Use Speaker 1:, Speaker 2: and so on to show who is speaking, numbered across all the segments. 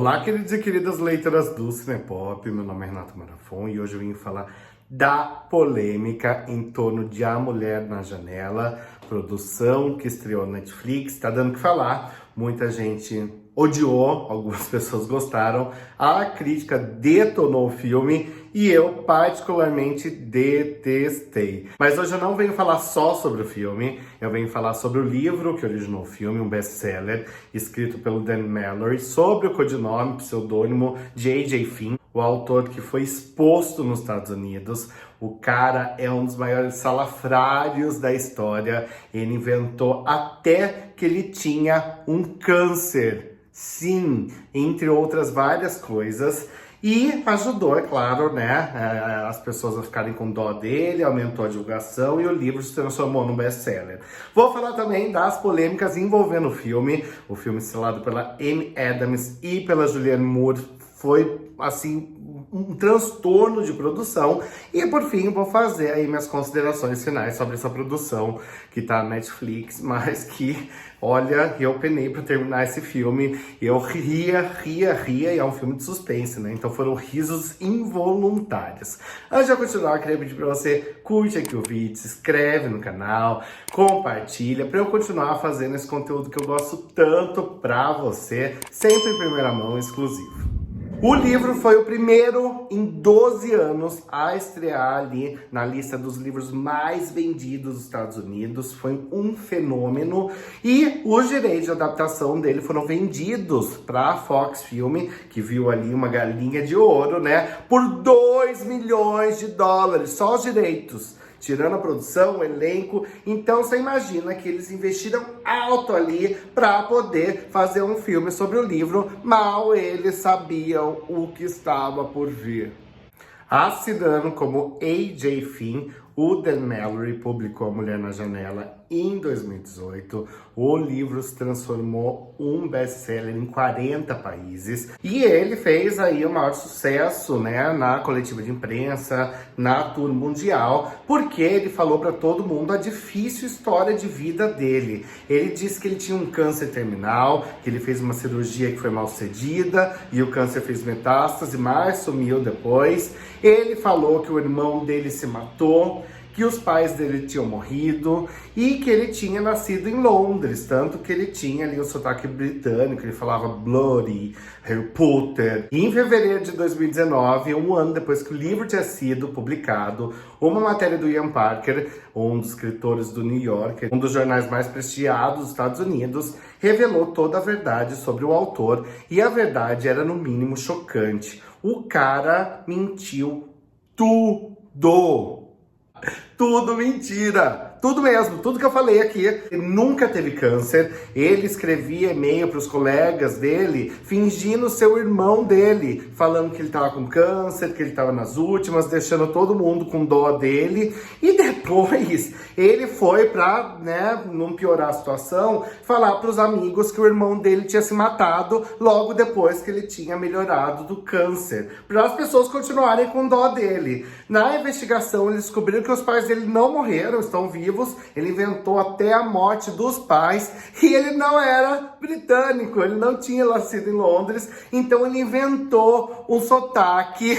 Speaker 1: Olá, queridos e queridas leitoras do Cinepop, meu nome é Renato Marafon e hoje eu vim falar da polêmica em torno de A Mulher na Janela, produção que estreou na Netflix, tá dando o que falar, muita gente odiou, algumas pessoas gostaram, a crítica detonou o filme e eu particularmente detestei. Mas hoje eu não venho falar só sobre o filme, eu venho falar sobre o livro que originou o filme, um best-seller, escrito pelo Dan Mallory, sobre o codinome, pseudônimo J.J. Finn, o autor que foi exposto nos Estados Unidos. O cara é um dos maiores salafrários da história, ele inventou até que ele tinha um câncer. Sim, entre outras várias coisas. E ajudou, é claro, né, as pessoas a ficarem com dó dele, aumentou a divulgação e o livro se transformou num best-seller. Vou falar também das polêmicas envolvendo o filme estrelado pela Amy Adams e pela Julianne Moore. Foi, assim, um transtorno de produção. E, por fim, vou fazer aí minhas considerações finais sobre essa produção que tá na Netflix, mas que, olha, eu penei pra terminar esse filme. Eu ria, e é um filme de suspense, né? Então foram risos involuntários. Antes de eu continuar, eu queria pedir pra você, curte aqui o vídeo, se inscreve no canal, compartilha, pra eu continuar fazendo esse conteúdo que eu gosto tanto pra você, sempre em primeira mão, exclusivo. O livro foi o primeiro em 12 anos a estrear ali na lista dos livros mais vendidos dos Estados Unidos. Foi um fenômeno e os direitos de adaptação dele foram vendidos para a Fox Film, que viu ali uma galinha de ouro, né? Por 2 milhões de dólares, só os direitos. Tirando a produção, o elenco. Então você imagina que eles investiram alto ali para poder fazer um filme sobre o livro. Mal eles sabiam o que estava por vir. Assinando como A.J. Finn, o Dan Mallory publicou A Mulher na Janela em 2018. O livro se transformou um best-seller em 40 países. E ele fez aí o maior sucesso, né, na coletiva de imprensa, na tour mundial, porque ele falou para todo mundo a difícil história de vida dele. Ele disse que ele tinha um câncer terminal, que ele fez uma cirurgia que foi mal sucedida e o câncer fez metástase, mas sumiu depois. Ele falou que o irmão dele se matou, que os pais dele tinham morrido e que ele tinha nascido em Londres, tanto que ele tinha ali o sotaque britânico, ele falava Bloody, Harry Potter. E em fevereiro de 2019, um ano depois que o livro tinha sido publicado, uma matéria do Ian Parker, um dos escritores do New Yorker, um dos jornais mais prestigiados dos Estados Unidos, revelou toda a verdade sobre o autor e a verdade era no mínimo chocante. O cara mentiu tudo. Tudo mentira! Tudo mesmo, tudo que eu falei aqui. Ele nunca teve câncer, ele escrevia e-mail para os colegas dele, fingindo ser o irmão dele, falando que ele estava com câncer, que ele estava nas últimas, deixando todo mundo com dó dele. E depois ele foi para, né, não piorar a situação, falar para os amigos que o irmão dele tinha se matado logo depois que ele tinha melhorado do câncer, para as pessoas continuarem com dó dele. Na investigação eles descobriram que os pais dele não morreram, estão vivos. Ele inventou até a morte dos pais e ele não era britânico, ele não tinha nascido em Londres, então ele inventou um sotaque.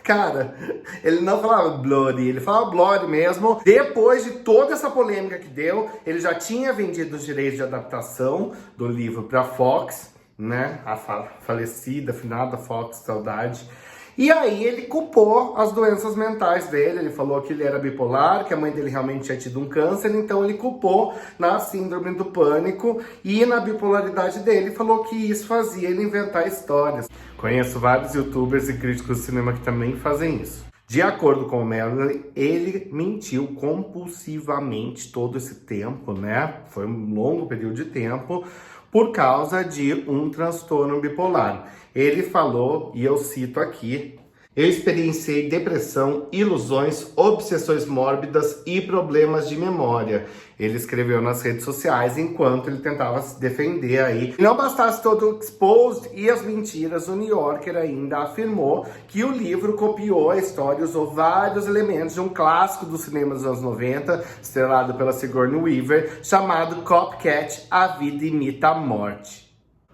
Speaker 1: Cara, ele não falava Bloody, ele falava Bloody mesmo. Depois de toda essa polêmica que deu, ele já tinha vendido os direitos de adaptação do livro para Fox, né? A falecida, finada Fox, saudade. E aí ele culpou as doenças mentais dele, ele falou que ele era bipolar, que a mãe dele realmente tinha tido um câncer, então ele culpou na síndrome do pânico e na bipolaridade dele, falou que isso fazia ele inventar histórias. Conheço vários youtubers e críticos de cinema que também fazem isso. De acordo com o Mallory, ele mentiu compulsivamente todo esse tempo, né? Foi um longo período de tempo, por causa de um transtorno bipolar. Ele falou, e eu cito aqui, eu experienciei depressão, ilusões, obsessões mórbidas e problemas de memória. Ele escreveu nas redes sociais enquanto ele tentava se defender aí. E não bastasse todo o exposed e as mentiras, o New Yorker ainda afirmou que o livro copiou a história e usou vários elementos de um clássico do cinema dos anos 90, estrelado pela Sigourney Weaver, chamado Copycat, A Vida Imita a Morte.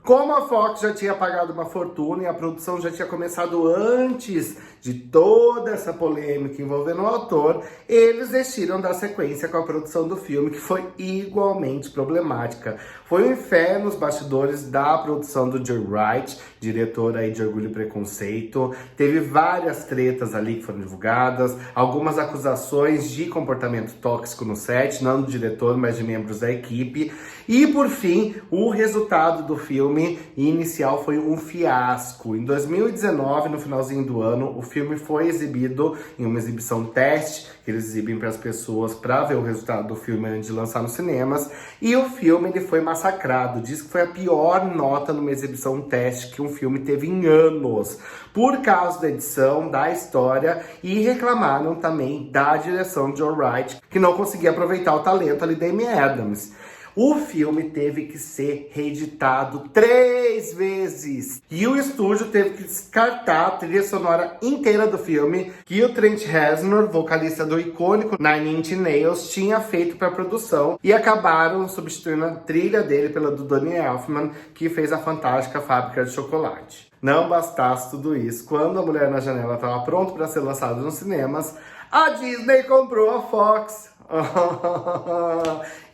Speaker 1: Como a Fox já tinha pagado uma fortuna e a produção já tinha começado antes de toda essa polêmica envolvendo o autor, eles decidiram dar sequência com a produção do filme, que foi igualmente problemática. Foi um inferno nos bastidores da produção do Joe Wright, diretor aí de Orgulho e Preconceito. Teve várias tretas ali que foram divulgadas, algumas acusações de comportamento tóxico no set, não do diretor, mas de membros da equipe. E, por fim, o resultado do filme inicial foi um fiasco. Em 2019, no finalzinho do ano, o filme foi exibido em uma exibição teste, que eles exibem para as pessoas para ver o resultado do filme antes de lançar nos cinemas. E o filme ele foi massacrado. Diz que foi a pior nota numa exibição teste que um filme teve em anos, por causa da edição, da história, e reclamaram também da direção de Joe Wright, que não conseguia aproveitar o talento ali da Amy Adams. O filme teve que ser reeditado 3 vezes. E o estúdio teve que descartar a trilha sonora inteira do filme que o Trent Reznor, vocalista do icônico Nine Inch Nails, tinha feito para a produção. E acabaram substituindo a trilha dele pela do Danny Elfman, que fez a fantástica Fábrica de Chocolate. Não bastasse tudo isso, quando A Mulher na Janela estava pronto para ser lançado nos cinemas, a Disney comprou a Fox.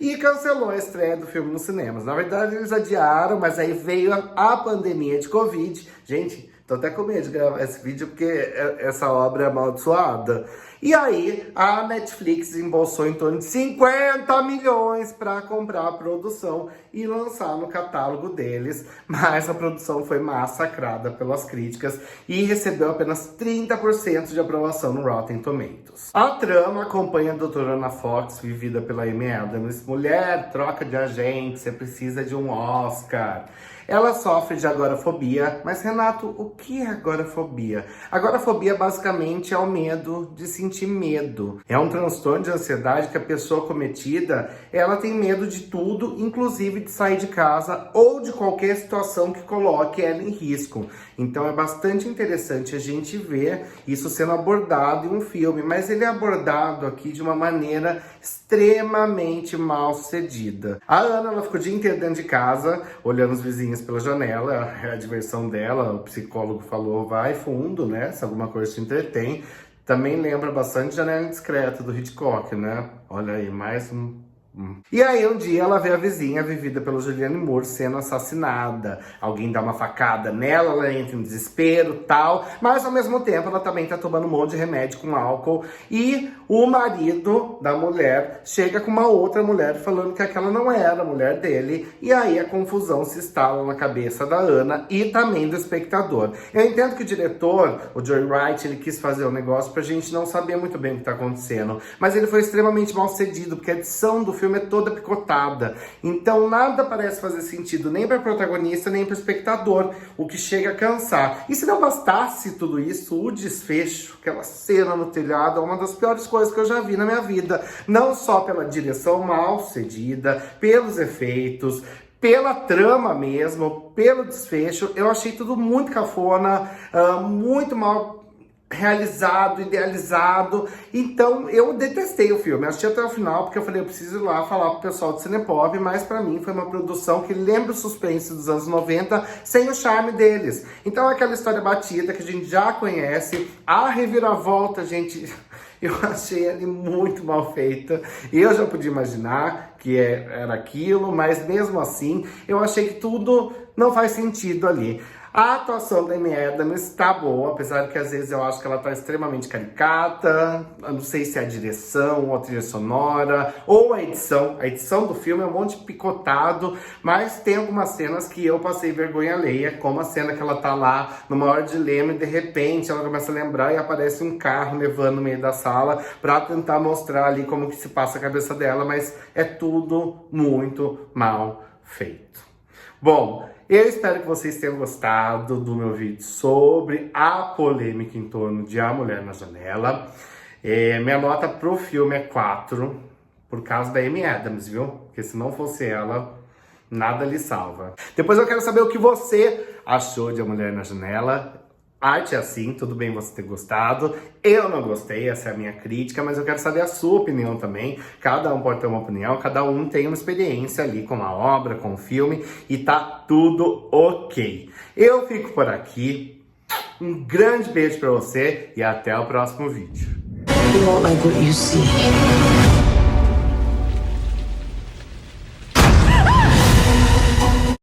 Speaker 1: E cancelou a estreia do filme nos cinemas. Na verdade, eles adiaram, mas aí veio a pandemia de Covid. Gente, tô até com medo de gravar esse vídeo porque essa obra é amaldiçoada. E aí, a Netflix embolsou em torno de 50 milhões para comprar a produção e lançar no catálogo deles, mas a produção foi massacrada pelas críticas e recebeu apenas 30% de aprovação no Rotten Tomatoes. A trama acompanha a doutora Anna Fox, vivida pela Amy Adams. Mulher, troca de agente, você precisa de um Oscar. Ela sofre de agorafobia, mas Renato, o que é agorafobia? Agorafobia basicamente é o medo de sentir medo. É um transtorno de ansiedade que a pessoa cometida, ela tem medo de tudo, inclusive de sair de casa ou de qualquer situação que coloque ela em risco. Então é bastante interessante a gente ver isso sendo abordado em um filme, mas ele é abordado aqui de uma maneira extremamente mal sucedida. A Ana, ela ficou o dia inteiro dentro de casa, olhando os vizinhos pela janela, é a diversão dela. O psicólogo falou, vai fundo, né, se alguma coisa te entretém. Também lembra bastante Janela Indiscreta, do Hitchcock, né? Olha aí, mais um... E aí um dia ela vê a vizinha, vivida pela Julianne Moore, sendo assassinada. Alguém dá uma facada nela, ela entra em desespero, tal. Mas ao mesmo tempo ela também tá tomando um monte de remédio com álcool. E o marido da mulher chega com uma outra mulher falando que aquela não era a mulher dele. E aí a confusão se instala na cabeça da Ana e também do espectador. Eu entendo que o diretor, o Joe Wright, ele quis fazer um negócio pra gente não saber muito bem o que tá acontecendo. Mas ele foi extremamente mal sucedido, porque a edição do filme é toda picotada. Então nada parece fazer sentido nem para protagonista, nem para o espectador, o que chega a cansar. E se não bastasse tudo isso, o desfecho, aquela cena no telhado, é uma das piores coisas que eu já vi na minha vida. Não só pela direção mal sucedida, pelos efeitos, pela trama mesmo, pelo desfecho. Eu achei tudo muito cafona, muito mal realizado, idealizado. Então eu detestei o filme, eu assisti até o final porque eu falei, eu preciso ir lá falar pro pessoal do Cinepop, mas pra mim foi uma produção que lembra o suspense dos anos 90 sem o charme deles. Então aquela história batida que a gente já conhece, a reviravolta, gente, eu achei ele muito mal feita. Eu já podia imaginar que era aquilo, mas mesmo assim eu achei que tudo não faz sentido ali. A atuação da Amy Adams está boa, apesar que às vezes eu acho que ela está extremamente caricata. Eu não sei se é a direção, ou a trilha sonora, ou a edição. A edição do filme é um monte picotado, mas tem algumas cenas que eu passei vergonha alheia, como a cena que ela tá lá no maior dilema e de repente ela começa a lembrar e aparece um carro levando no meio da sala para tentar mostrar ali como que se passa a cabeça dela, mas é tudo muito mal feito. Bom, eu espero que vocês tenham gostado do meu vídeo sobre a polêmica em torno de A Mulher na Janela. Minha nota pro filme é 4, por causa da Amy Adams, viu? Porque se não fosse ela, nada lhe salva. Depois eu quero saber o que você achou de A Mulher na Janela. arte é assim, tudo bem você ter gostado. Eu não gostei, essa é a minha crítica, mas eu quero saber a sua opinião também. Cada um pode ter uma opinião, cada um tem uma experiência ali com a obra, com o filme, e tá tudo ok. Eu fico por aqui. Um grande beijo pra você e até o próximo vídeo.
Speaker 2: You won't like what you see.